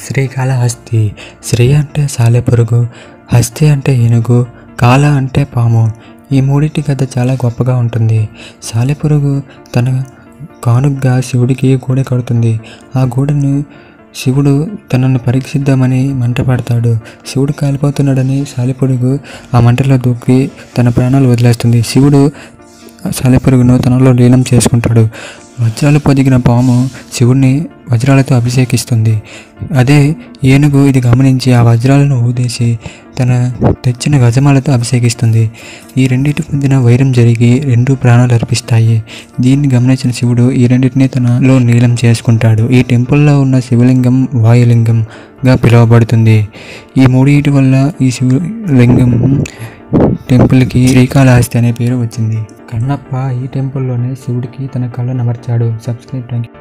శ్రీకాళహస్తి. శ్రీ అంటే సాలెపురుగు, హస్తి అంటే ఏనుగు, కాళ అంటే పాము. ఈ మూడింటి కథ చాలా గొప్పగా ఉంటుంది. సాలెపురుగు తన కానుగ్గా శివుడికి గూడె కడుతుంది. ఆ గూడెను శివుడు తనను పరీక్షిద్దామని మంట పడతాడు. శివుడు కాలిపోతున్నాడని సాలెపురుగు ఆ మంటలో దూకి తన ప్రాణాలు వదిలేస్తుంది. శివుడు సాలెపురుగును తనలో లీనం చేసుకుంటాడు. వజ్రాలు పొదిగిన పాము శివుడిని వజ్రాలతో అభిషేకిస్తుంది. అదే ఏనుగు ఇది గమనించి ఆ వజ్రాలను ఊదేసి తన తెచ్చిన గజమాలతో అభిషేకిస్తుంది. ఈ రెండింటి పొందిన వైరం జరిగి రెండు ప్రాణాలు అర్పిస్తాయి. దీన్ని గమనించిన శివుడు ఈ రెండింటినీ తనలో లీనం చేసుకుంటాడు. ఈ టెంపుల్లో ఉన్న శివలింగం వాయులింగంగా పిలువబడుతుంది. ఈ మూడింటి వల్ల ఈ శివలింగం టెంపుల్కి శ్రీకాళహస్తి అనే పేరు వచ్చింది. కన్నప్ప ఈ టెంపుల్లోనే శివుడికి తన కళ్ళను అమర్చాడు. సబ్స్క్రైబ్. Thank you.